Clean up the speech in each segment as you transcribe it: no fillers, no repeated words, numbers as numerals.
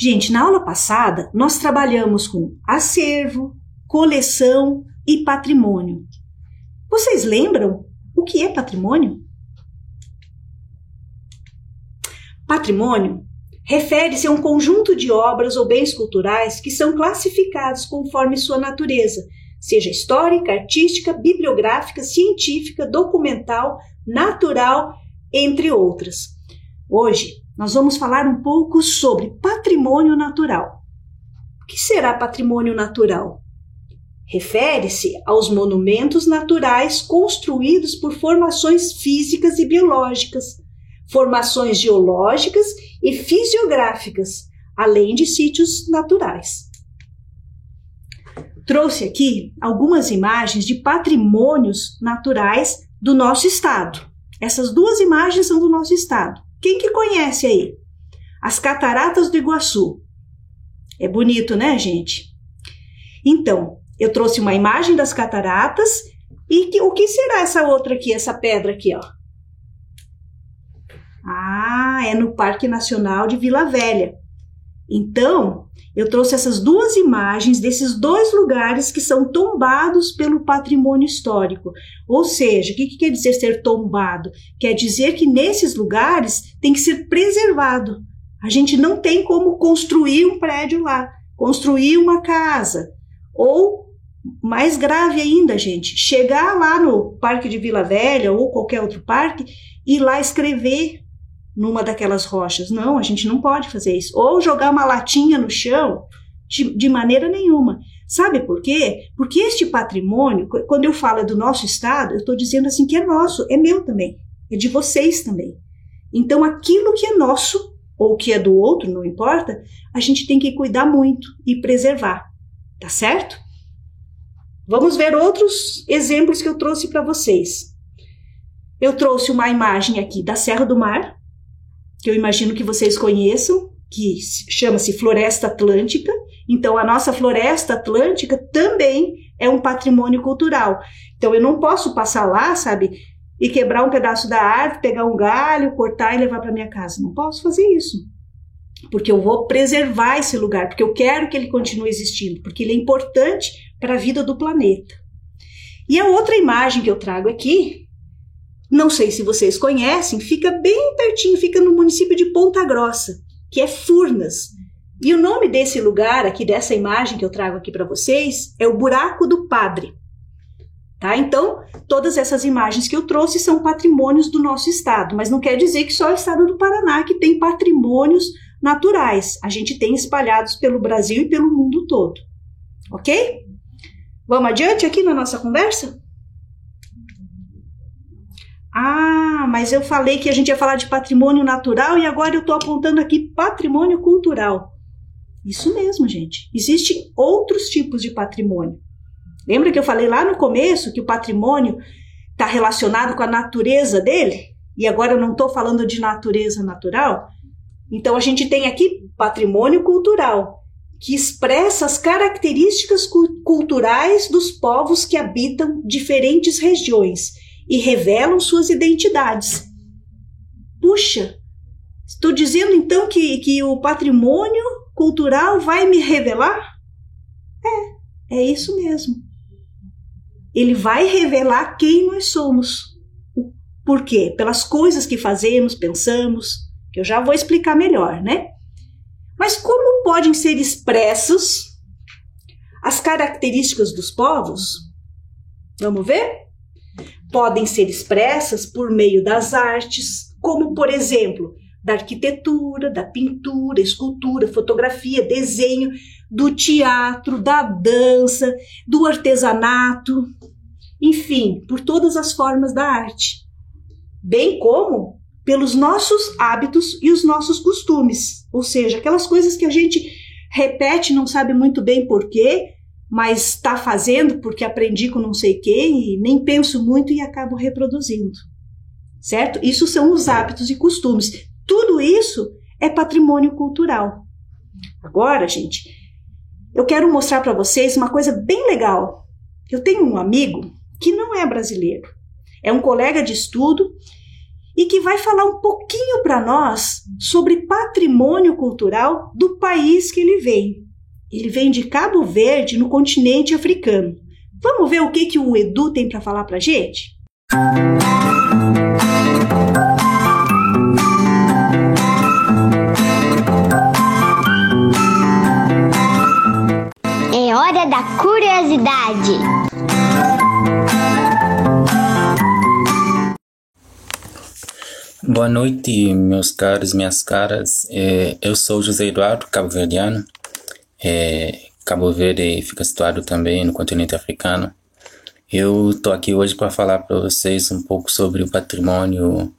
Gente, na aula passada, nós trabalhamos com acervo, coleção e patrimônio. Vocês lembram o que é patrimônio? Patrimônio refere-se a um conjunto de obras ou bens culturais que são classificados conforme sua natureza, seja histórica, artística, bibliográfica, científica, documental, natural, entre outras. Hoje, nós vamos falar um pouco sobre patrimônio natural. O que será patrimônio natural? Refere-se aos monumentos naturais construídos por formações físicas e biológicas, formações geológicas e fisiográficas, além de sítios naturais. Trouxe aqui algumas imagens de patrimônios naturais do nosso estado. Essas duas imagens são do nosso estado. Quem que conhece aí? As Cataratas do Iguaçu. É bonito, né, gente? Então, eu trouxe uma imagem das cataratas e o que será essa outra aqui, essa pedra aqui, ó? Ah, é no Parque Nacional de Vila Velha. Então, eu trouxe essas duas imagens desses dois lugares que são tombados pelo patrimônio histórico. Ou seja, o que quer dizer ser tombado? Quer dizer que nesses lugares tem que ser preservado. A gente não tem como construir um prédio lá, construir uma casa. Ou, mais grave ainda, gente, chegar lá no Parque de Vila Velha ou qualquer outro parque e ir lá escrever numa daquelas rochas. Não, a gente não pode fazer isso. Ou jogar uma latinha no chão, de maneira nenhuma. Sabe por quê? Porque este patrimônio, quando eu falo do nosso estado, eu estou dizendo assim que é nosso, é meu também, é de vocês também. Então, aquilo que é nosso, ou que é do outro, não importa, a gente tem que cuidar muito e preservar, tá certo? Vamos ver outros exemplos que eu trouxe para vocês. Eu trouxe uma imagem aqui da Serra do Mar, que eu imagino que vocês conheçam, que chama-se Floresta Atlântica. Então, a nossa Floresta Atlântica também é um patrimônio cultural. Então, eu não posso passar lá, sabe, e quebrar um pedaço da árvore, pegar um galho, cortar e levar para minha casa. Não posso fazer isso, porque eu vou preservar esse lugar, porque eu quero que ele continue existindo, porque ele é importante para a vida do planeta. E a outra imagem que eu trago aqui, não sei se vocês conhecem, fica bem pertinho, fica no município de Ponta Grossa, que é Furnas. E o nome desse lugar aqui, dessa imagem que eu trago aqui para vocês, é o Buraco do Padre. Tá? Então, todas essas imagens que eu trouxe são patrimônios do nosso estado, mas não quer dizer que só o estado do Paraná que tem patrimônios naturais. A gente tem espalhados pelo Brasil e pelo mundo todo. Ok? Vamos adiante aqui na nossa conversa? Ah, mas eu falei que a gente ia falar de patrimônio natural e agora eu estou apontando aqui patrimônio cultural. Isso mesmo, gente. Existem outros tipos de patrimônio. Lembra que eu falei lá no começo que o patrimônio está relacionado com a natureza dele? E agora eu não estou falando de natureza natural? Então a gente tem aqui patrimônio cultural, que expressa as características culturais dos povos que habitam diferentes regiões e revelam suas identidades. Puxa, estou dizendo então que o patrimônio cultural vai me revelar? É isso mesmo. Ele vai revelar quem nós somos. Por quê? Pelas coisas que fazemos, pensamos, que eu já vou explicar melhor, né? Mas como podem ser expressas as características dos povos? Vamos ver? Podem ser expressas por meio das artes, como, por exemplo, da arquitetura, da pintura, escultura, fotografia, desenho, do teatro, da dança, do artesanato, enfim, por todas as formas da arte, bem como pelos nossos hábitos e os nossos costumes, ou seja, aquelas coisas que a gente repete, não sabe muito bem porquê, mas está fazendo porque aprendi com não sei quem e nem penso muito e acabo reproduzindo, certo? Isso são os hábitos e costumes. Tudo isso é patrimônio cultural. Agora, gente, eu quero mostrar para vocês uma coisa bem legal. Eu tenho um amigo que não é brasileiro, é um colega de estudo e que vai falar um pouquinho para nós sobre patrimônio cultural do país que ele vem. Ele vem de Cabo Verde, no continente africano. Vamos ver o que o Edu tem para falar para a gente? É hora da curiosidade. Boa noite, meus caros, minhas caras. Eu sou José Eduardo, cabo-verdiano. Cabo Verde fica situado também no continente africano. Eu estou aqui hoje para falar para vocês um pouco sobre o patrimônio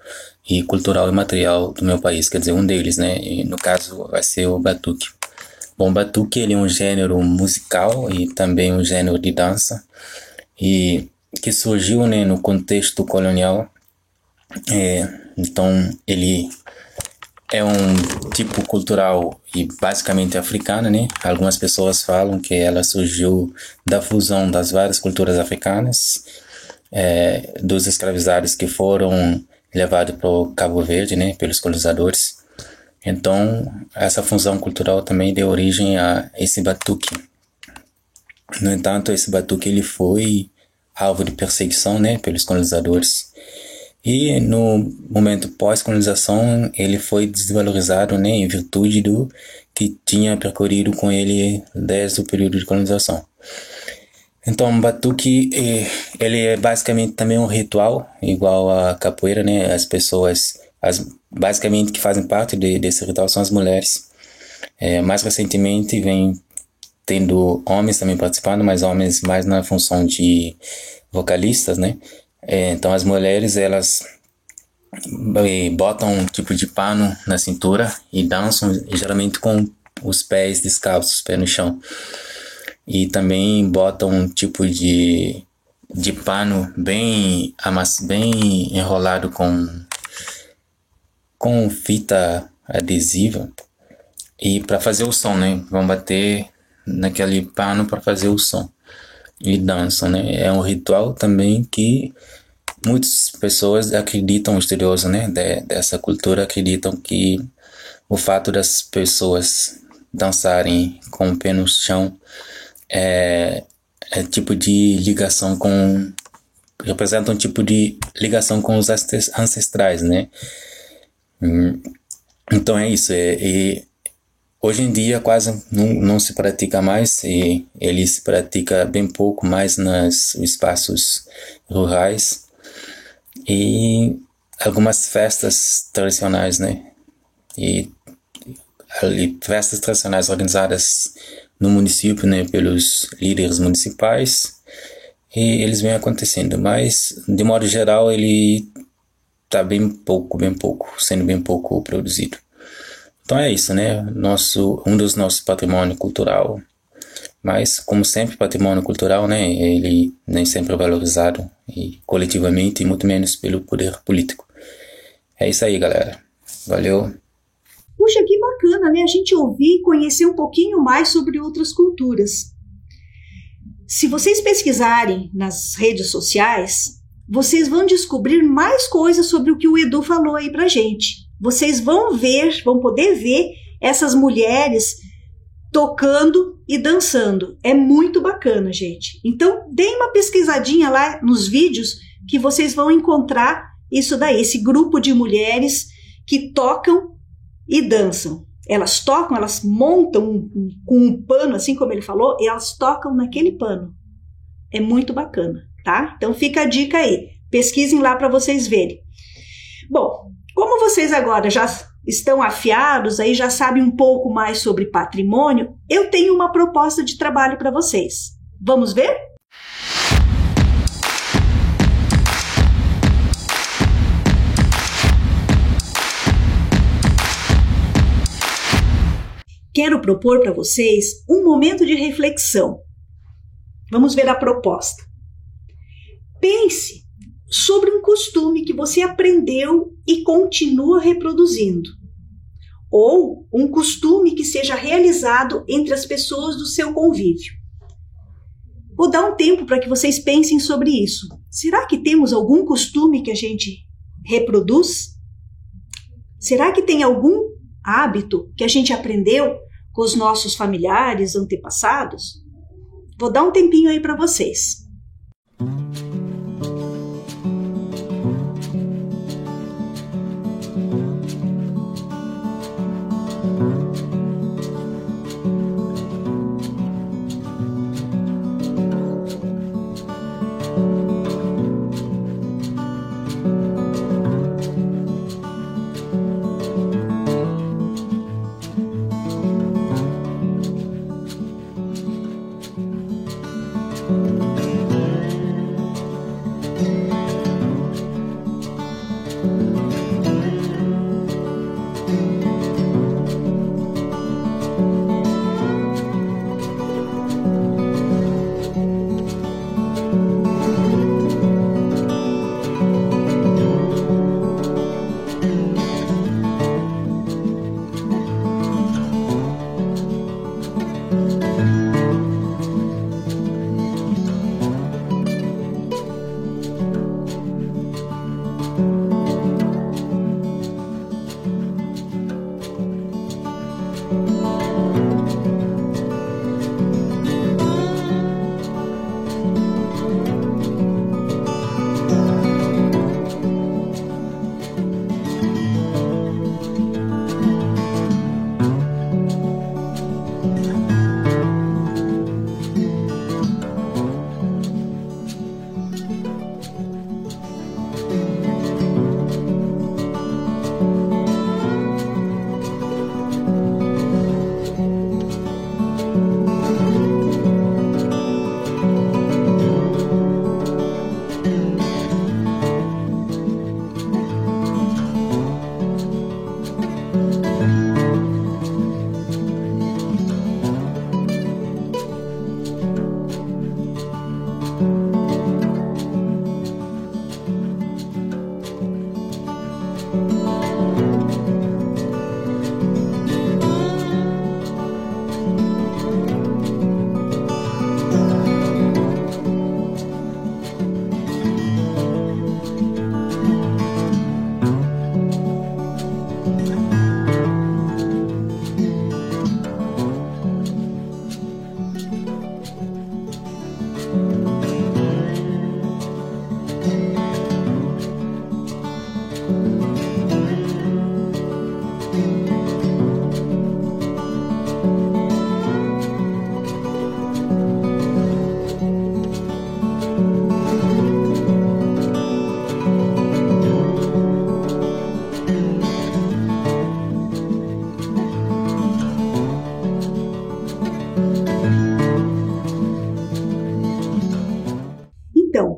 cultural e material do meu país, quer dizer, um deles, né? E no caso vai ser o batuque. Bom, o batuque ele é um gênero musical e também um gênero de dança e que surgiu, né, no contexto colonial. Então ele é um tipo cultural e basicamente africano, né? Algumas pessoas falam que ela surgiu da fusão das várias culturas africanas, dos escravizados que foram levados para o Cabo Verde, né, pelos colonizadores. Então essa fusão cultural também deu origem a esse batuque. No entanto, esse batuque ele foi alvo de perseguição, né, pelos colonizadores. E no momento pós-colonização ele foi desvalorizado, né, em virtude do que tinha percorrido com ele desde o período de colonização. Então o batuque ele é basicamente também um ritual, igual a capoeira, né? As pessoas basicamente que fazem parte desse ritual são as mulheres. Mais recentemente vem tendo homens também participando, mas homens mais na função de vocalistas, né? Então as mulheres elas botam um tipo de pano na cintura e dançam geralmente com os pés descalços, pé no chão, e também botam um tipo de pano bem enrolado com fita adesiva, e para fazer o som, né, vão bater naquele pano para fazer o som e dançam, né? É um ritual também que muitas pessoas acreditam, estudiosos, né, dessa cultura acreditam que o fato das pessoas dançarem com o pé no chão é tipo de ligação representa um tipo de ligação com os ancestrais, né? Então é isso. Hoje em dia quase não se pratica mais, e ele se pratica bem pouco mais nos espaços rurais e algumas festas tradicionais, né? E festas tradicionais organizadas no município, né, pelos líderes municipais, e eles vêm acontecendo, mas de modo geral ele está sendo bem pouco produzido. Então é isso, né? Um dos nossos patrimônio cultural. Mas, como sempre, patrimônio cultural, né? Ele nem sempre é valorizado coletivamente, e muito menos pelo poder político. É isso aí, galera. Valeu. Puxa, que bacana, né? A gente ouvir e conhecer um pouquinho mais sobre outras culturas. Se vocês pesquisarem nas redes sociais, vocês vão descobrir mais coisas sobre o que o Edu falou aí pra gente. Vocês vão poder ver essas mulheres tocando e dançando. É muito bacana, gente. Então, deem uma pesquisadinha lá nos vídeos que vocês vão encontrar isso daí, esse grupo de mulheres que tocam e dançam. Elas tocam, elas montam com um pano, assim como ele falou, e elas tocam naquele pano. É muito bacana, tá? Então, fica a dica aí. Pesquisem lá para vocês verem. Bom, como vocês agora já estão afiados, aí já sabem um pouco mais sobre patrimônio, eu tenho uma proposta de trabalho para vocês. Vamos ver? Quero propor para vocês um momento de reflexão. Vamos ver a proposta. Pense sobre um costume que você aprendeu e continua reproduzindo, ou um costume que seja realizado entre as pessoas do seu convívio. Vou dar um tempo para que vocês pensem sobre isso. Será que temos algum costume que a gente reproduz? Será que tem algum hábito que a gente aprendeu com os nossos familiares, antepassados? Vou dar um tempinho aí para vocês.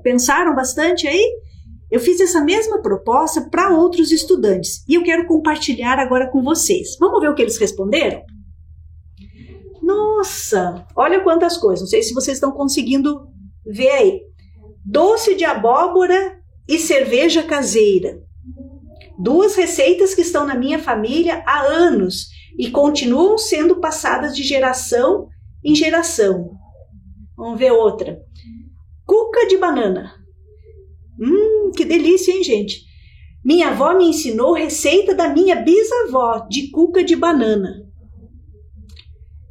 Pensaram bastante aí? Eu fiz essa mesma proposta para outros estudantes e eu quero compartilhar agora com vocês. Vamos ver o que eles responderam? Nossa, olha quantas coisas. Não sei se vocês estão conseguindo ver aí. Doce de abóbora e cerveja caseira. 2 receitas que estão na minha família há anos e continuam sendo passadas de geração em geração. Vamos ver outra. Cuca de banana. Que delícia, hein, gente? Minha avó me ensinou receita da minha bisavó de cuca de banana.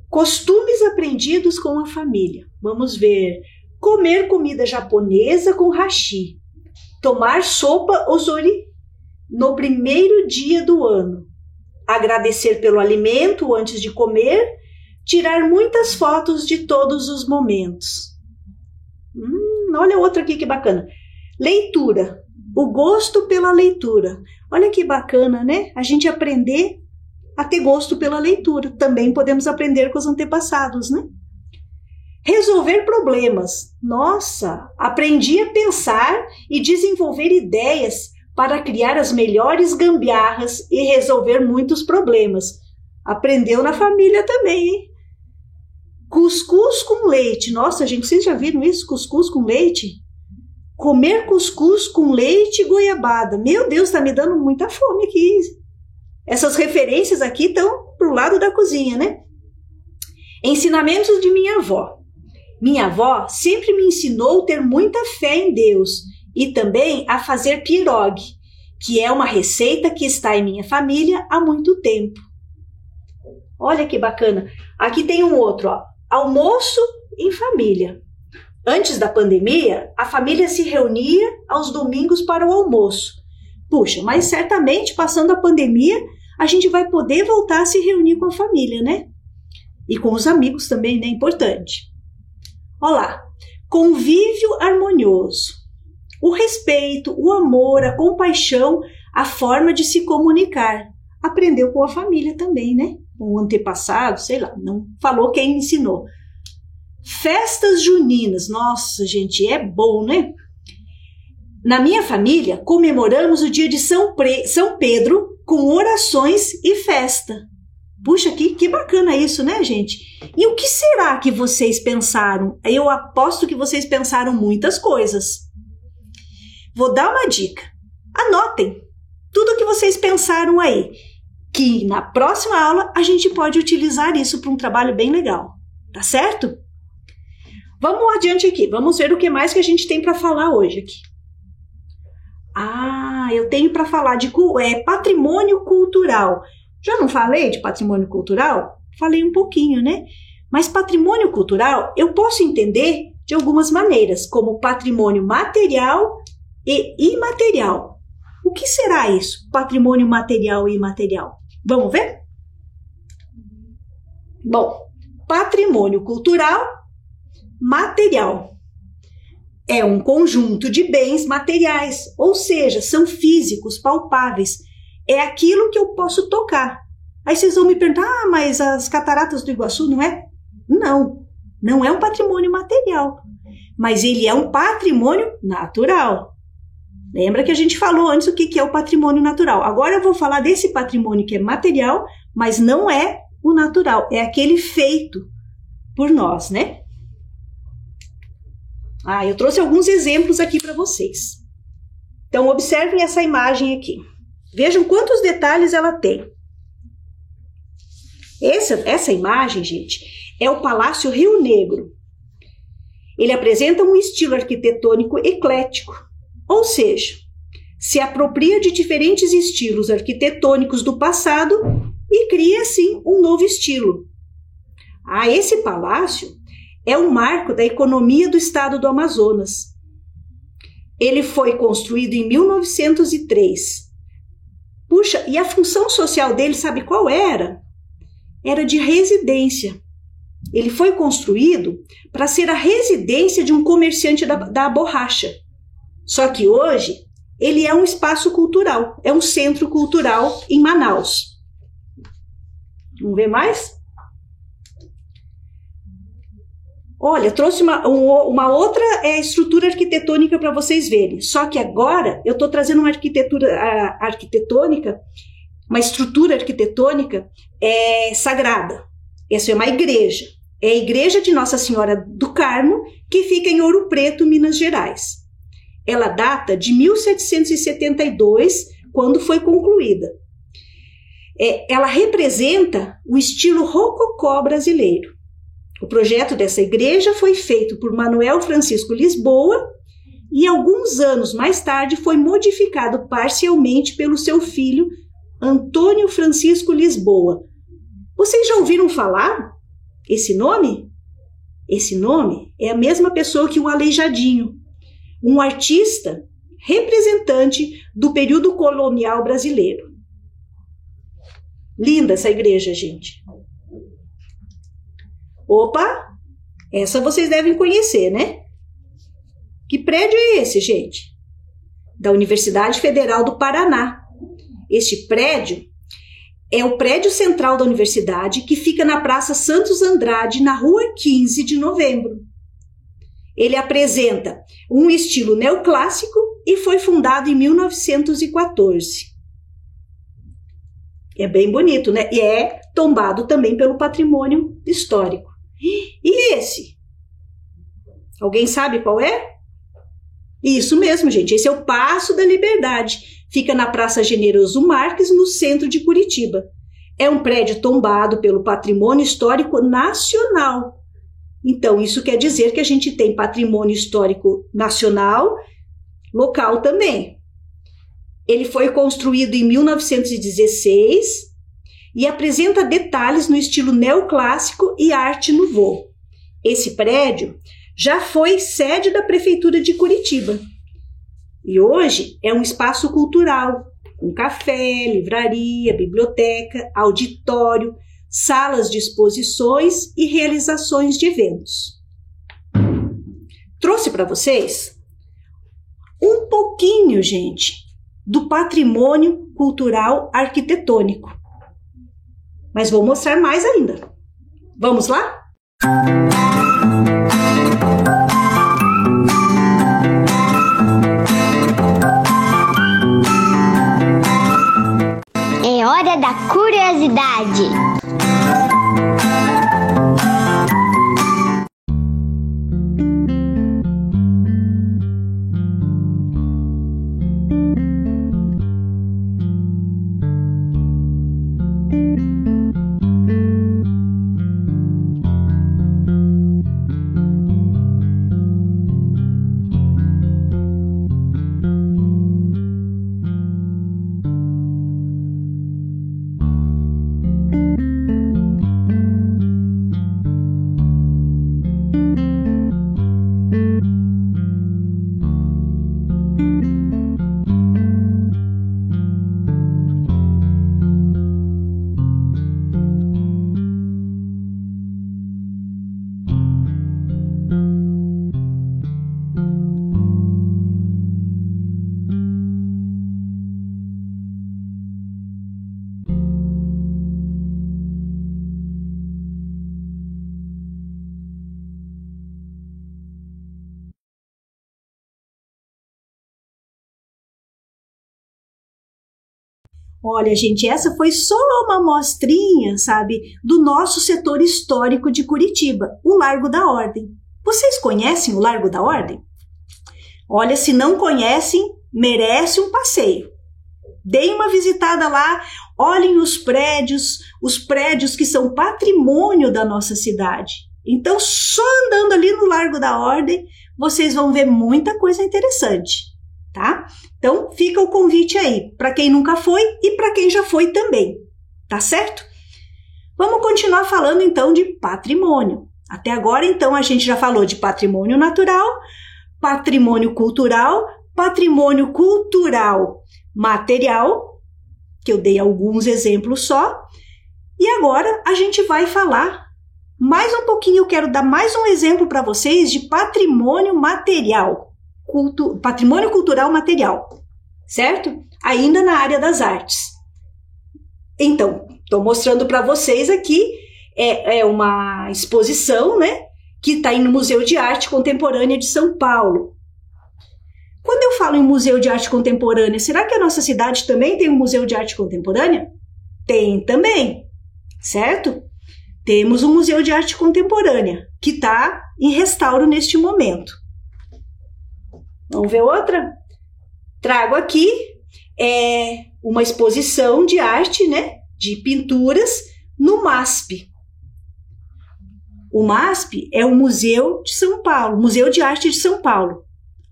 Costumes aprendidos com a família. Vamos ver. Comer comida japonesa com hashi. Tomar sopa ozori no primeiro dia do ano. Agradecer pelo alimento antes de comer. Tirar muitas fotos de todos os momentos. Olha outra aqui que bacana. Leitura. O gosto pela leitura. Olha que bacana, né? A gente aprender a ter gosto pela leitura. Também podemos aprender com os antepassados, né? Resolver problemas. Nossa, aprendi a pensar e desenvolver ideias para criar as melhores gambiarras e resolver muitos problemas. Aprendeu na família também, hein? Cuscuz com leite. Nossa, gente, vocês já viram isso? Cuscuz com leite? Comer cuscuz com leite e goiabada. Meu Deus, tá me dando muita fome aqui. Essas referências aqui estão pro lado da cozinha, né? Ensinamentos de minha avó. Minha avó sempre me ensinou a ter muita fé em Deus e também a fazer pierogi, que é uma receita que está em minha família há muito tempo. Olha que bacana. Aqui tem um outro, ó. Almoço em família. Antes da pandemia, a família se reunia aos domingos para o almoço. Puxa, mas certamente, passando a pandemia, a gente vai poder voltar a se reunir com a família, né? E com os amigos também, né? Importante. Olha lá. Convívio harmonioso. O respeito, o amor, a compaixão, a forma de se comunicar. Aprendeu com a família também, né? Com o antepassado, sei lá, não falou quem ensinou. Festas juninas, nossa, gente, é bom, né? Na minha família, comemoramos o dia de São Pedro com orações e festa. Puxa, que bacana isso, né, gente? E o que será que vocês pensaram? Eu aposto que vocês pensaram muitas coisas. Vou dar uma dica. Anotem tudo o que vocês pensaram aí, que na próxima aula a gente pode utilizar isso para um trabalho bem legal, tá certo? Vamos adiante aqui, vamos ver o que mais que a gente tem para falar hoje aqui. Eu tenho para falar de patrimônio cultural. Já não falei de patrimônio cultural? Falei um pouquinho, né? Mas patrimônio cultural eu posso entender de algumas maneiras, como patrimônio material e imaterial. O que será isso, patrimônio material e imaterial? Vamos ver? Bom, patrimônio cultural material é um conjunto de bens materiais, ou seja, são físicos, palpáveis. É aquilo que eu posso tocar. Aí vocês vão me perguntar, mas as cataratas do Iguaçu não é? Não é um patrimônio material, mas ele é um patrimônio natural. Lembra que a gente falou antes o que é o patrimônio natural. Agora eu vou falar desse patrimônio que é material, mas não é o natural, é aquele feito por nós, né? Eu trouxe alguns exemplos aqui para vocês. Então, observem essa imagem aqui. Vejam quantos detalhes ela tem. Essa imagem, gente, é o Palácio Rio Negro. Ele apresenta um estilo arquitetônico eclético, ou seja, se apropria de diferentes estilos arquitetônicos do passado e cria, assim, um novo estilo. Esse palácio é um marco da economia do estado do Amazonas. Ele foi construído em 1903. Puxa, e a função social dele, sabe qual era? Era de residência. Ele foi construído para ser a residência de um comerciante da borracha. Só que hoje ele é um espaço cultural, é um centro cultural em Manaus. Vamos ver mais? Olha, trouxe uma outra estrutura arquitetônica para vocês verem. Só que agora eu estou trazendo uma uma estrutura arquitetônica sagrada. Essa é uma igreja. É a igreja de Nossa Senhora do Carmo, que fica em Ouro Preto, Minas Gerais. Ela data de 1772, quando foi concluída. Ela representa o estilo rococó brasileiro. O projeto dessa igreja foi feito por Manuel Francisco Lisboa e alguns anos mais tarde foi modificado parcialmente pelo seu filho Antônio Francisco Lisboa. Vocês já ouviram falar esse nome? Esse nome é a mesma pessoa que o Aleijadinho, um artista representante do período colonial brasileiro. Linda essa igreja, gente. Opa, essa vocês devem conhecer, né? Que prédio é esse, gente? Da Universidade Federal do Paraná. Este prédio é o prédio central da universidade, que fica na Praça Santos Andrade, na Rua 15 de Novembro. Ele apresenta um estilo neoclássico e foi fundado em 1914. É bem bonito, né? E é tombado também pelo patrimônio histórico. E esse? Alguém sabe qual é? Isso mesmo, gente. Esse é o Paço da Liberdade. Fica na Praça Generoso Marques, no centro de Curitiba. É um prédio tombado pelo Patrimônio Histórico Nacional. Então, isso quer dizer que a gente tem patrimônio histórico nacional, local também. Ele foi construído em 1916 e apresenta detalhes no estilo neoclássico e arte nouveau. Esse prédio já foi sede da Prefeitura de Curitiba e hoje é um espaço cultural, com café, livraria, biblioteca, auditório, salas de exposições e realizações de eventos. Trouxe para vocês um pouquinho, gente, do patrimônio cultural arquitetônico. Mas vou mostrar mais ainda. Vamos lá? É hora da curiosidade. Olha, gente, essa foi só uma amostrinha, sabe, do nosso setor histórico de Curitiba, o Largo da Ordem. Vocês conhecem o Largo da Ordem? Olha, se não conhecem, merece um passeio. Deem uma visitada lá, olhem os prédios que são patrimônio da nossa cidade. Então, só andando ali no Largo da Ordem, vocês vão ver muita coisa interessante. Tá? Então, fica o convite aí, para quem nunca foi e para quem já foi também, tá certo? Vamos continuar falando, então, de patrimônio. Até agora, então, a gente já falou de patrimônio natural, patrimônio cultural material, que eu dei alguns exemplos só, e agora a gente vai falar mais um pouquinho, eu quero dar mais um exemplo para vocês de patrimônio material. Patrimônio cultural material, certo? Ainda na área das artes. Então, estou mostrando para vocês aqui, é uma exposição, né, que está no Museu de Arte Contemporânea de São Paulo. Quando eu falo em Museu de Arte Contemporânea, será que a nossa cidade também tem um Museu de Arte Contemporânea? Tem também, certo? Temos um Museu de Arte Contemporânea, que está em restauro neste momento. Vamos ver outra? Trago aqui uma exposição de arte, né, de pinturas no MASP. O MASP é o Museu de São Paulo, Museu de Arte de São Paulo.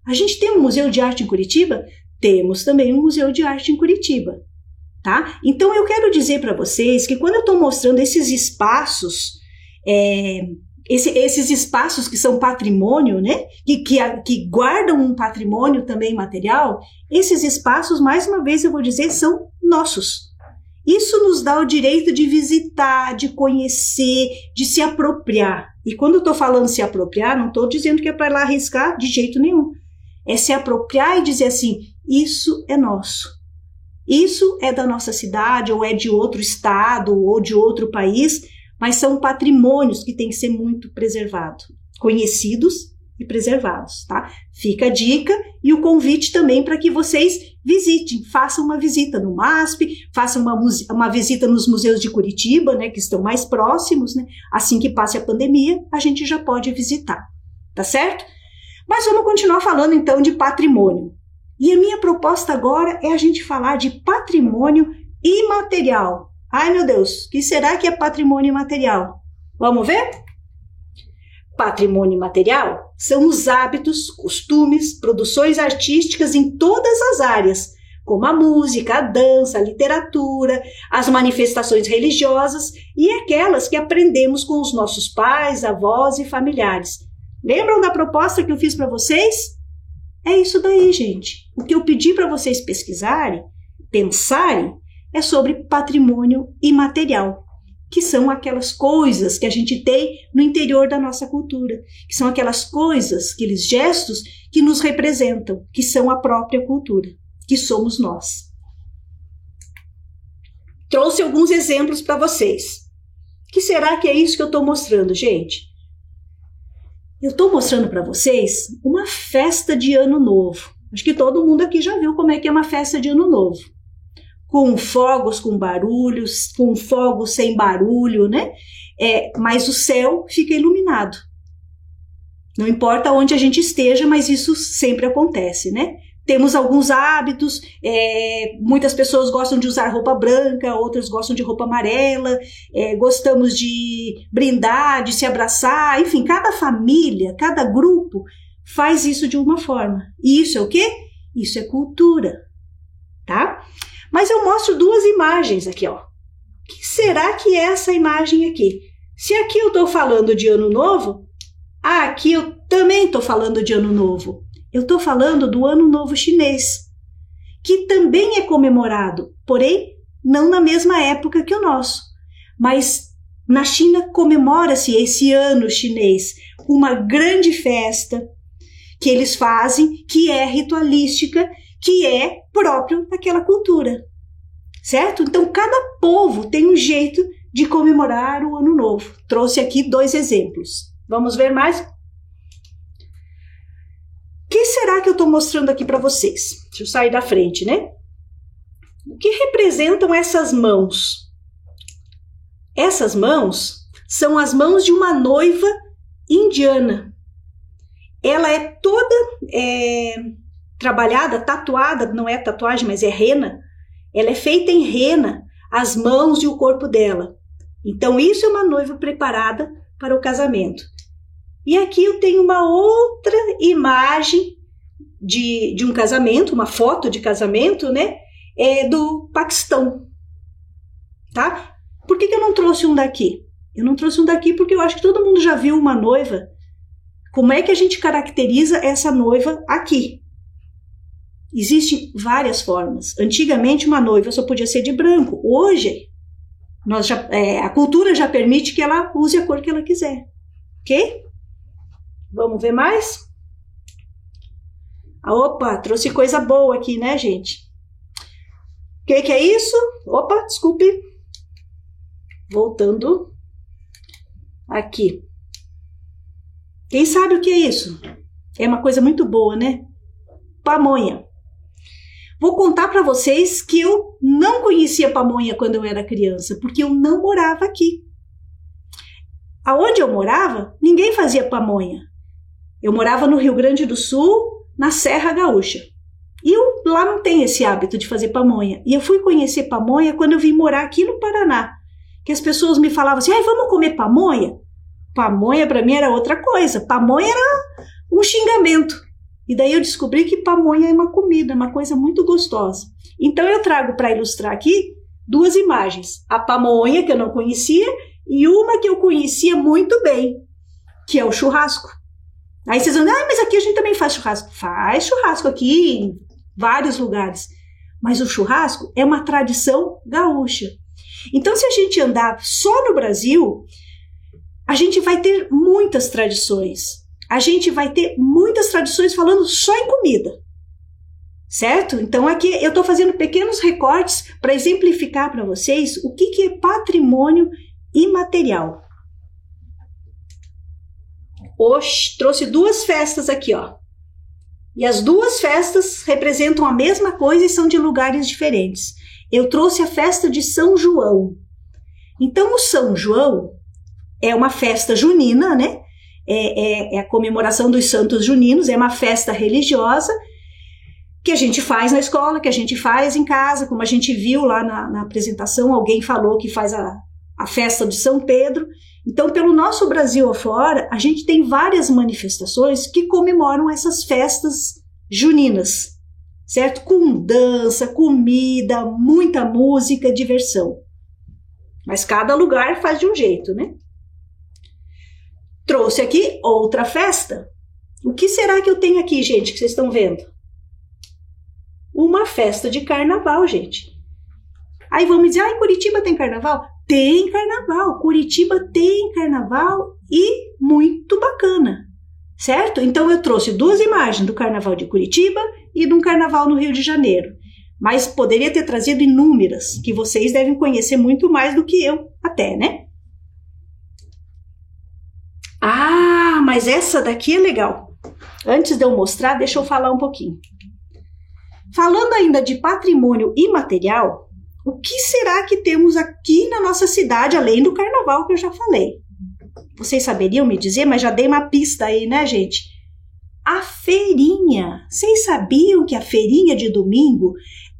A gente tem um Museu de Arte em Curitiba? Temos também um Museu de Arte em Curitiba, tá? Então, eu quero dizer para vocês que quando eu estou mostrando esses espaços, esses espaços que são patrimônio, né? Que guardam um patrimônio também material, esses espaços, mais uma vez eu vou dizer, são nossos. Isso nos dá o direito de visitar, de conhecer, de se apropriar. E quando eu estou falando se apropriar, não estou dizendo que é para ir lá arriscar de jeito nenhum. É se apropriar e dizer assim, isso é nosso. Isso é da nossa cidade, ou é de outro estado, ou de outro país, mas são patrimônios que têm que ser muito preservados, conhecidos e preservados, tá? Fica a dica e o convite também para que vocês visitem, façam uma visita no MASP, façam uma visita nos museus de Curitiba, né, que estão mais próximos, né? Assim que passe a pandemia, a gente já pode visitar, tá certo? Mas vamos continuar falando então de patrimônio. E a minha proposta agora é a gente falar de patrimônio imaterial. Ai, meu Deus, o que será que é patrimônio imaterial? Vamos ver? Patrimônio imaterial são os hábitos, costumes, produções artísticas em todas as áreas, como a música, a dança, a literatura, as manifestações religiosas e aquelas que aprendemos com os nossos pais, avós e familiares. Lembram da proposta que eu fiz para vocês? É isso daí, gente. O que eu pedi para vocês pesquisarem, pensarem, é sobre patrimônio imaterial, que são aquelas coisas que a gente tem no interior da nossa cultura, que são aquelas coisas, aqueles gestos que nos representam, que são a própria cultura, que somos nós. Trouxe alguns exemplos para vocês. O que será que é isso que eu estou mostrando, gente? Eu estou mostrando para vocês uma festa de Ano Novo. Acho que todo mundo aqui já viu como é que é uma festa de Ano Novo. Com fogos com barulhos, com fogos sem barulho, né? Mas o céu fica iluminado. Não importa onde a gente esteja, mas isso sempre acontece, né? Temos alguns hábitos, muitas pessoas gostam de usar roupa branca, outras gostam de roupa amarela, gostamos de brindar, de se abraçar, enfim, cada família, cada grupo faz isso de uma forma. E isso é o quê? Isso é cultura, tá? Mas eu mostro duas imagens aqui, ó. O que será que é essa imagem aqui? Se aqui eu estou falando de Ano Novo, aqui eu também estou falando de Ano Novo. Eu estou falando do Ano Novo Chinês, que também é comemorado, porém não na mesma época que o nosso. Mas na China comemora-se esse Ano Chinês, uma grande festa que eles fazem, que é ritualística, que é próprio daquela cultura, certo? Então, cada povo tem um jeito de comemorar o Ano Novo. Trouxe aqui 2 exemplos. Vamos ver mais? O que será que eu estou mostrando aqui para vocês? Deixa eu sair da frente, né? O que representam essas mãos? Essas mãos são as mãos de uma noiva indiana. Ela é toda trabalhada, tatuada, não é tatuagem, mas é rena. Ela é feita em rena, as mãos e o corpo dela. Então, isso é uma noiva preparada para o casamento. E aqui eu tenho uma outra imagem de um casamento, uma foto de casamento, né? Do Paquistão, tá? Por que eu não trouxe um daqui? Eu não trouxe um daqui porque eu acho que todo mundo já viu uma noiva. Como é que a gente caracteriza essa noiva aqui? Existem várias formas. Antigamente, uma noiva só podia ser de branco. Hoje, a cultura já permite que ela use a cor que ela quiser. Ok? Vamos ver mais? Opa, trouxe coisa boa aqui, né, gente? O que é isso? Opa, desculpe. Voltando aqui. Quem sabe o que é isso? É uma coisa muito boa, né? Pamonha. Vou contar para vocês que eu não conhecia pamonha quando eu era criança, porque eu não morava aqui. Aonde eu morava, ninguém fazia pamonha. Eu morava no Rio Grande do Sul, na Serra Gaúcha. E lá não tem esse hábito de fazer pamonha. E eu fui conhecer pamonha quando eu vim morar aqui no Paraná. Que as pessoas me falavam assim, vamos comer pamonha? Pamonha para mim era outra coisa. Pamonha era um xingamento. E daí eu descobri que pamonha é uma comida, uma coisa muito gostosa. Então eu trago para ilustrar aqui 2 imagens. A pamonha, que eu não conhecia, e uma que eu conhecia muito bem, que é o churrasco. Aí vocês vão dizer, mas aqui a gente também faz churrasco. Faz churrasco aqui em vários lugares. Mas o churrasco é uma tradição gaúcha. Então, se a gente andar só no Brasil, a gente vai ter muitas tradições. A gente vai ter muitas tradições falando só em comida. Certo? Então, aqui eu estou fazendo pequenos recortes para exemplificar para vocês o que é patrimônio imaterial. Hoje trouxe 2 festas aqui, ó. E as 2 festas representam a mesma coisa e são de lugares diferentes. Eu trouxe a festa de São João. Então, o São João é uma festa junina, né? É a comemoração dos santos juninos, é uma festa religiosa que a gente faz na escola, que a gente faz em casa, como a gente viu lá na apresentação, alguém falou que faz a festa de São Pedro. Então, pelo nosso Brasil afora, a gente tem várias manifestações que comemoram essas festas juninas, certo? Com dança, comida, muita música, diversão. Mas cada lugar faz de um jeito, né? Trouxe aqui outra festa. O que será que eu tenho aqui, gente, que vocês estão vendo? Uma festa de carnaval, gente. Aí vamos dizer, em Curitiba tem carnaval? Tem carnaval. Curitiba tem carnaval e muito bacana, certo? Então eu trouxe 2 imagens do carnaval de Curitiba e de um carnaval no Rio de Janeiro. Mas poderia ter trazido inúmeras, que vocês devem conhecer muito mais do que eu até, né? Ah, mas essa daqui é legal. Antes de eu mostrar, deixa eu falar um pouquinho. Falando ainda de patrimônio imaterial, o que será que temos aqui na nossa cidade, além do carnaval que eu já falei? Vocês saberiam me dizer, mas já dei uma pista aí, né, gente? A feirinha. Vocês sabiam que a feirinha de domingo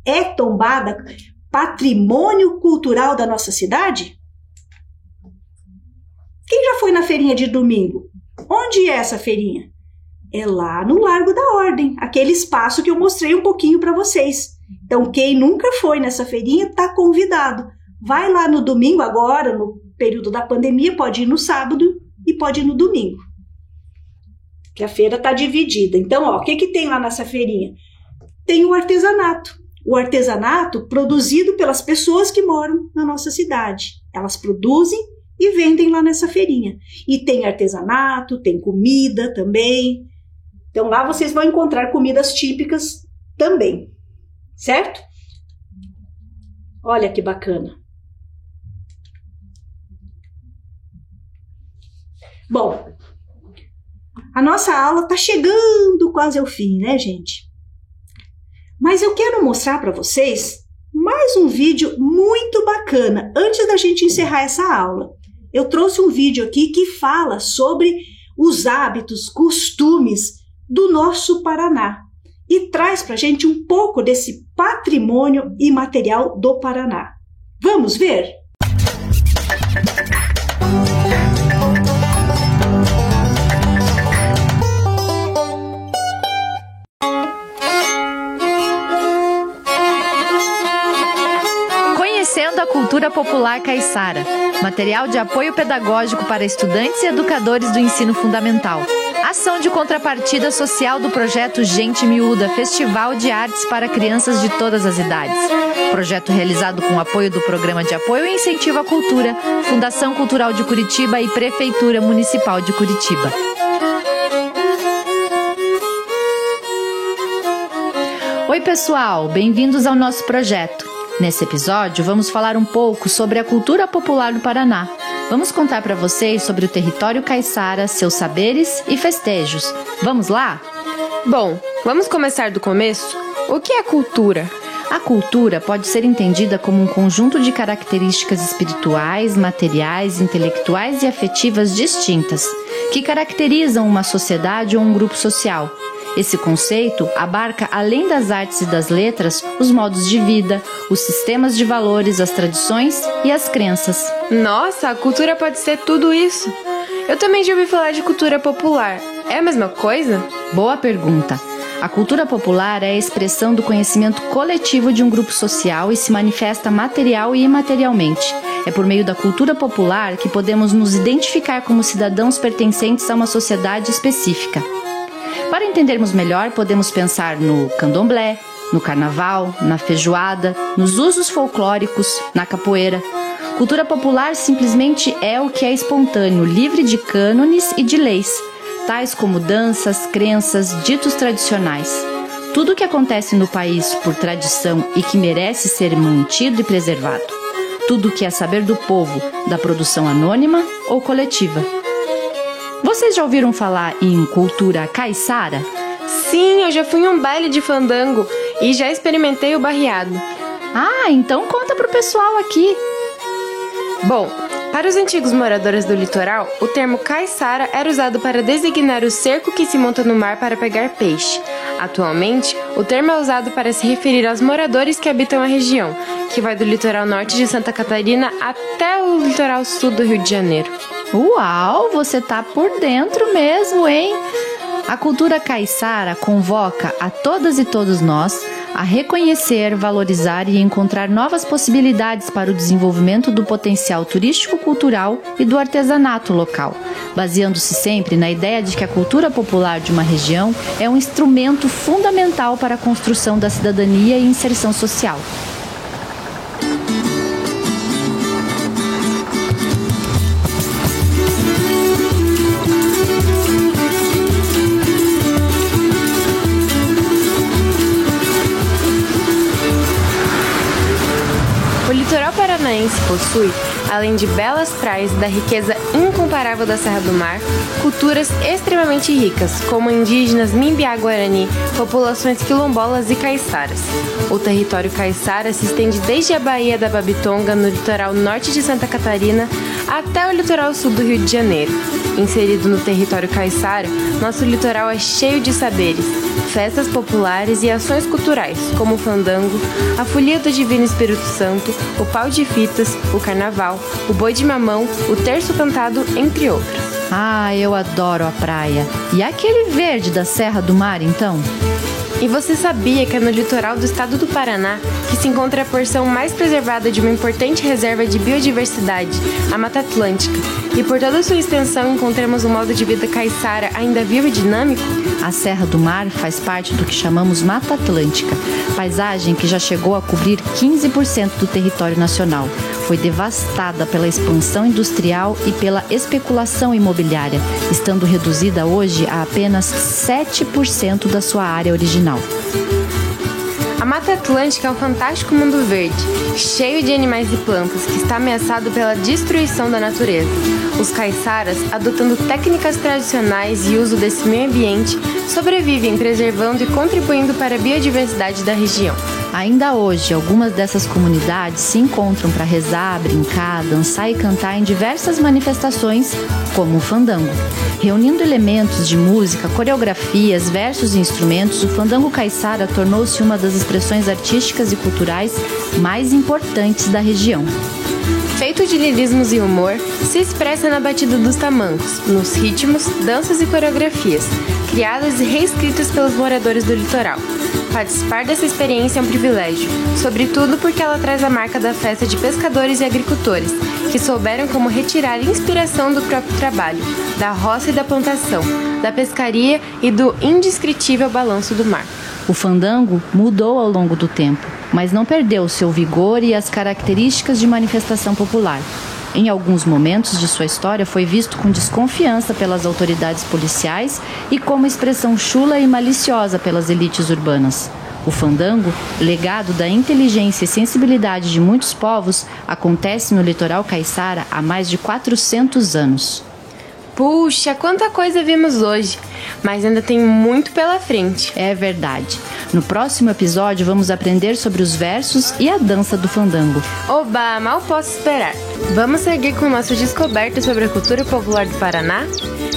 é tombada patrimônio cultural da nossa cidade? Quem já foi na feirinha de domingo? Onde é essa feirinha? É lá no Largo da Ordem, aquele espaço que eu mostrei um pouquinho para vocês. Então, quem nunca foi nessa feirinha está convidado. Vai lá no domingo, agora, no período da pandemia, pode ir no sábado e pode ir no domingo. Que a feira está dividida. Então, ó, o que tem lá nessa feirinha? Tem o artesanato. O artesanato produzido pelas pessoas que moram na nossa cidade. Elas produzem e vendem lá nessa feirinha. E tem artesanato, tem comida também. Então, lá vocês vão encontrar comidas típicas também. Certo? Olha que bacana. Bom, a nossa aula está chegando quase ao fim, né, gente? Mas eu quero mostrar para vocês mais um vídeo muito bacana antes da gente encerrar essa aula. Eu trouxe um vídeo aqui que fala sobre os hábitos, costumes do nosso Paraná. E traz para a gente um pouco desse patrimônio imaterial do Paraná. Vamos ver? Conhecendo a cultura popular caiçara, material de apoio pedagógico para estudantes e educadores do ensino fundamental. Ação de contrapartida social do projeto Gente Miúda, Festival de Artes para Crianças de Todas as Idades. Projeto realizado com o apoio do Programa de Apoio e Incentivo à Cultura, Fundação Cultural de Curitiba e Prefeitura Municipal de Curitiba. Oi pessoal, bem-vindos ao nosso projeto. Nesse episódio vamos falar um pouco sobre a cultura popular do Paraná. Vamos contar para vocês sobre o território caiçara, seus saberes e festejos. Vamos lá? Bom, vamos começar do começo? O que é cultura? A cultura pode ser entendida como um conjunto de características espirituais, materiais, intelectuais e afetivas distintas, que caracterizam uma sociedade ou um grupo social. Esse conceito abarca, além das artes e das letras, os modos de vida, os sistemas de valores, as tradições e as crenças. Nossa, a cultura pode ser tudo isso. Eu também já ouvi falar de cultura popular. É a mesma coisa? Boa pergunta. A cultura popular é a expressão do conhecimento coletivo de um grupo social e se manifesta material e imaterialmente. É por meio da cultura popular que podemos nos identificar como cidadãos pertencentes a uma sociedade específica. Para entendermos melhor, podemos pensar no candomblé, no carnaval, na feijoada, nos usos folclóricos, na capoeira. Cultura popular simplesmente é o que é espontâneo, livre de cânones e de leis, tais como danças, crenças, ditos tradicionais. Tudo o que acontece no país por tradição e que merece ser mantido e preservado. Tudo o que é saber do povo, da produção anônima ou coletiva. Vocês já ouviram falar em cultura caiçara? Sim, eu já fui em um baile de fandango e já experimentei o barreado. Ah, então conta pro pessoal aqui. Bom, para os antigos moradores do litoral, o termo caiçara era usado para designar o cerco que se monta no mar para pegar peixe. Atualmente, o termo é usado para se referir aos moradores que habitam a região, que vai do litoral norte de Santa Catarina até o litoral sul do Rio de Janeiro. Uau, você tá por dentro mesmo, hein? A cultura caiçara convoca a todas e todos nós a reconhecer, valorizar e encontrar novas possibilidades para o desenvolvimento do potencial turístico-cultural e do artesanato local, baseando-se sempre na ideia de que a cultura popular de uma região é um instrumento fundamental para a construção da cidadania e inserção social. O litoral paranaense possui, além de belas praias e da riqueza incomparável da Serra do Mar, culturas extremamente ricas, como indígenas Mimbiá-Guarani, populações quilombolas e caiçaras. O território caiçara se estende desde a Baía da Babitonga, no litoral norte de Santa Catarina, até o litoral sul do Rio de Janeiro. Inserido no território caiçara, nosso litoral é cheio de saberes, festas populares e ações culturais, como o fandango, a folia do Divino Espírito Santo, o pau de fitas, o carnaval, o boi de mamão, o terço cantado, entre outros. Ah, eu adoro a praia. E aquele verde da Serra do Mar, então? E você sabia que é no litoral do estado do Paraná que se encontra a porção mais preservada de uma importante reserva de biodiversidade, a Mata Atlântica, e por toda a sua extensão encontramos um modo de vida caiçara ainda vivo e dinâmico? A Serra do Mar faz parte do que chamamos Mata Atlântica, paisagem que já chegou a cobrir 15% do território nacional. Foi devastada pela expansão industrial e pela especulação imobiliária, estando reduzida hoje a apenas 7% da sua área original. A Mata Atlântica é um fantástico mundo verde, cheio de animais e plantas, que está ameaçado pela destruição da natureza. Os caiçaras, adotando técnicas tradicionais e uso desse meio ambiente, sobrevivem preservando e contribuindo para a biodiversidade da região. Ainda hoje, algumas dessas comunidades se encontram para rezar, brincar, dançar e cantar em diversas manifestações, como o fandango. Reunindo elementos de música, coreografias, versos e instrumentos, o fandango caiçara tornou-se uma das expressões artísticas e culturais mais importantes da região. Feito de lirismos e humor, se expressa na batida dos tamancos, nos ritmos, danças e coreografias, criadas e reescritas pelos moradores do litoral. Participar dessa experiência é um privilégio, sobretudo porque ela traz a marca da festa de pescadores e agricultores, que souberam como retirar inspiração do próprio trabalho, da roça e da plantação, da pescaria e do indescritível balanço do mar. O fandango mudou ao longo do tempo, mas não perdeu seu vigor e as características de manifestação popular. Em alguns momentos de sua história foi visto com desconfiança pelas autoridades policiais e como expressão chula e maliciosa pelas elites urbanas. O fandango, legado da inteligência e sensibilidade de muitos povos, acontece no litoral caiçara há mais de 400 anos. Puxa, quanta coisa vimos hoje, mas ainda tem muito pela frente. É verdade. No próximo episódio vamos aprender sobre os versos e a dança do fandango. Oba, mal posso esperar. Vamos seguir com nossa descoberta sobre a cultura popular do Paraná?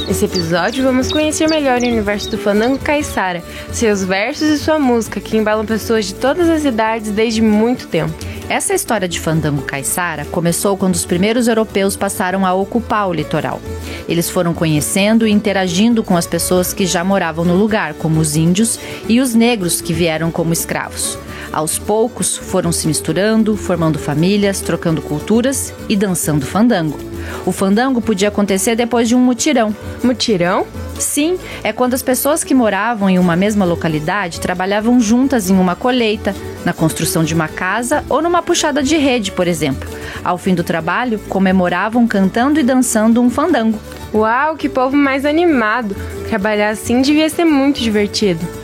Nesse episódio vamos conhecer melhor o universo do fandango caiçara, seus versos e sua música, que embalam pessoas de todas as idades desde muito tempo. Essa história de fandango caiçara começou quando os primeiros europeus passaram a ocupar o litoral. Eles foram conhecendo e interagindo com as pessoas que já moravam no lugar, como os índios e os negros que vieram como escravos. Aos poucos, foram se misturando, formando famílias, trocando culturas e dançando fandango. O fandango podia acontecer depois de um mutirão. Mutirão? Sim, é quando as pessoas que moravam em uma mesma localidade trabalhavam juntas em uma colheita, na construção de uma casa ou numa puxada de rede, por exemplo. Ao fim do trabalho, comemoravam cantando e dançando um fandango. Uau, que povo mais animado! Trabalhar assim devia ser muito divertido.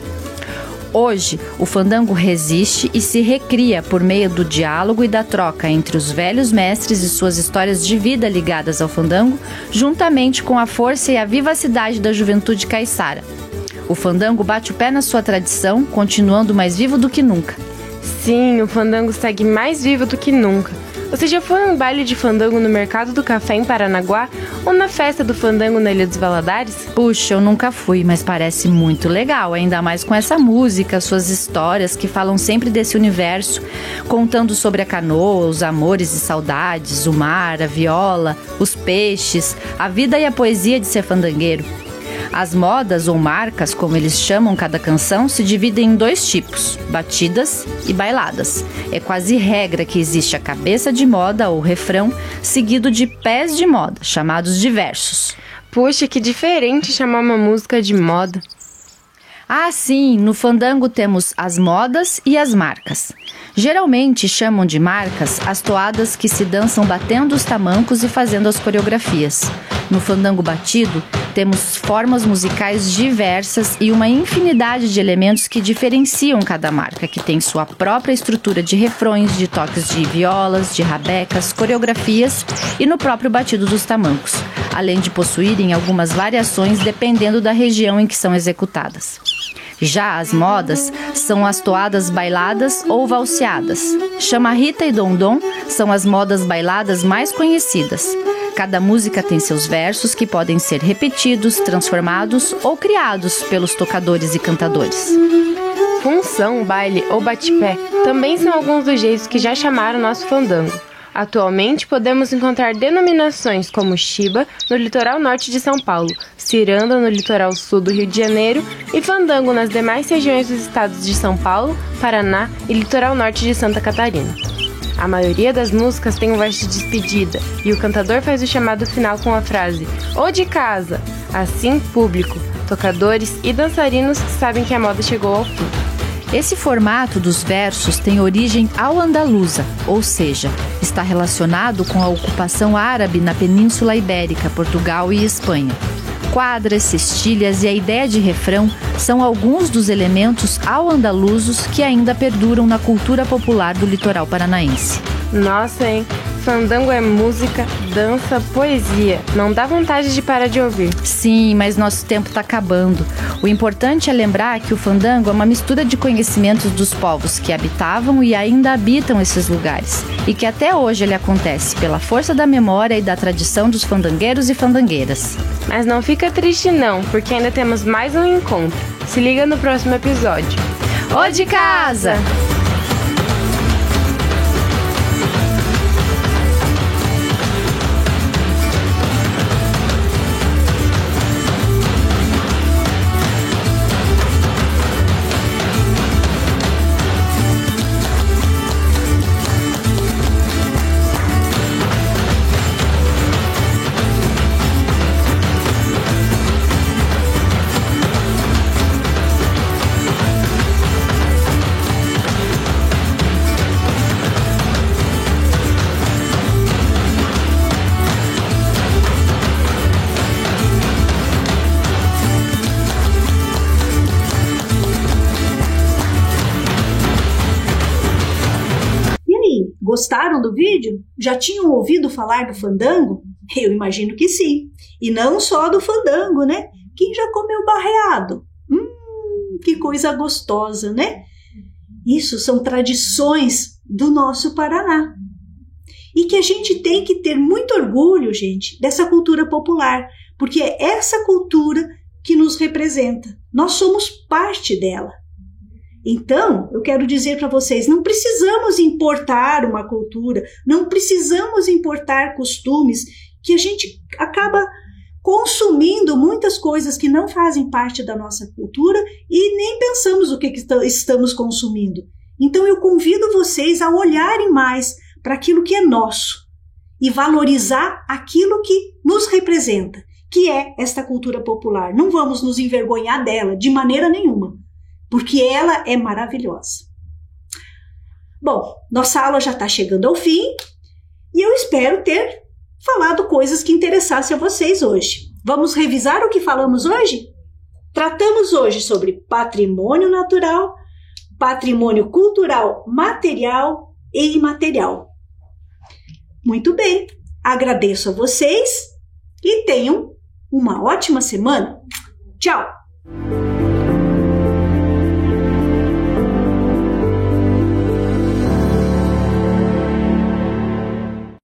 Hoje, o fandango resiste e se recria por meio do diálogo e da troca entre os velhos mestres e suas histórias de vida ligadas ao fandango, juntamente com a força e a vivacidade da juventude caiçara. O fandango bate o pé na sua tradição, continuando mais vivo do que nunca. Sim, o fandango segue mais vivo do que nunca. Você já foi a um baile de fandango no Mercado do Café em Paranaguá ou na festa do fandango na Ilha dos Valadares? Puxa, eu nunca fui, mas parece muito legal, ainda mais com essa música, suas histórias que falam sempre desse universo, contando sobre a canoa, os amores e saudades, o mar, a viola, os peixes, a vida e a poesia de ser fandangueiro. As modas ou marcas, como eles chamam cada canção, se dividem em 2 tipos, batidas e bailadas. É quase regra que existe a cabeça de moda ou refrão, seguido de pés de moda, chamados de versos. Puxa, que diferente chamar uma música de moda. Ah, sim, no fandango temos as modas e as marcas. Geralmente chamam de marcas as toadas que se dançam batendo os tamancos e fazendo as coreografias. No fandango batido, temos formas musicais diversas e uma infinidade de elementos que diferenciam cada marca, que tem sua própria estrutura de refrões, de toques de violas, de rabecas, coreografias e no próprio batido dos tamancos, além de possuírem algumas variações dependendo da região em que são executadas. Já as modas são as toadas bailadas ou valseadas. Chamarrita e dondom são as modas bailadas mais conhecidas. Cada música tem seus versos que podem ser repetidos, transformados ou criados pelos tocadores e cantadores. Função, baile ou bate-pé também são alguns dos jeitos que já chamaram nosso fandango. Atualmente, podemos encontrar denominações como chiba no litoral norte de São Paulo, ciranda no litoral sul do Rio de Janeiro e fandango nas demais regiões dos estados de São Paulo, Paraná e litoral norte de Santa Catarina. A maioria das músicas tem um verso de despedida e o cantador faz o chamado final com a frase "Ô de casa!". Assim, público, tocadores e dançarinos sabem que a moda chegou ao fim. Esse formato dos versos tem origem ao-andaluza, ou seja, está relacionado com a ocupação árabe na Península Ibérica, Portugal e Espanha. Quadras, cestilhas e a ideia de refrão são alguns dos elementos ao-andalusos que ainda perduram na cultura popular do litoral paranaense. Nossa, hein? Fandango é música, dança, poesia. Não dá vontade de parar de ouvir. Sim, mas nosso tempo está acabando. O importante é lembrar que o fandango é uma mistura de conhecimentos dos povos que habitavam e ainda habitam esses lugares. E que até hoje ele acontece pela força da memória e da tradição dos fandangueiros e fandangueiras. Mas não fica triste não, porque ainda temos mais um encontro. Se liga no próximo episódio. Ô de casa! Gostaram do vídeo? Já tinham ouvido falar do fandango? Eu imagino que sim. E não só do fandango, né? Quem já comeu barreado? Que coisa gostosa, né? Isso são tradições do nosso Paraná. E que a gente tem que ter muito orgulho, gente, dessa cultura popular, porque é essa cultura que nos representa. Nós somos parte dela. Então, eu quero dizer para vocês, não precisamos importar uma cultura, não precisamos importar costumes, que a gente acaba consumindo muitas coisas que não fazem parte da nossa cultura e nem pensamos o que estamos consumindo. Então, eu convido vocês a olharem mais para aquilo que é nosso e valorizar aquilo que nos representa, que é esta cultura popular. Não vamos nos envergonhar dela de maneira nenhuma, porque ela é maravilhosa. Bom, nossa aula já está chegando ao fim e eu espero ter falado coisas que interessassem a vocês hoje. Vamos revisar o que falamos hoje? Tratamos hoje sobre patrimônio natural, patrimônio cultural material e imaterial. Muito bem, agradeço a vocês e tenham uma ótima semana. Tchau!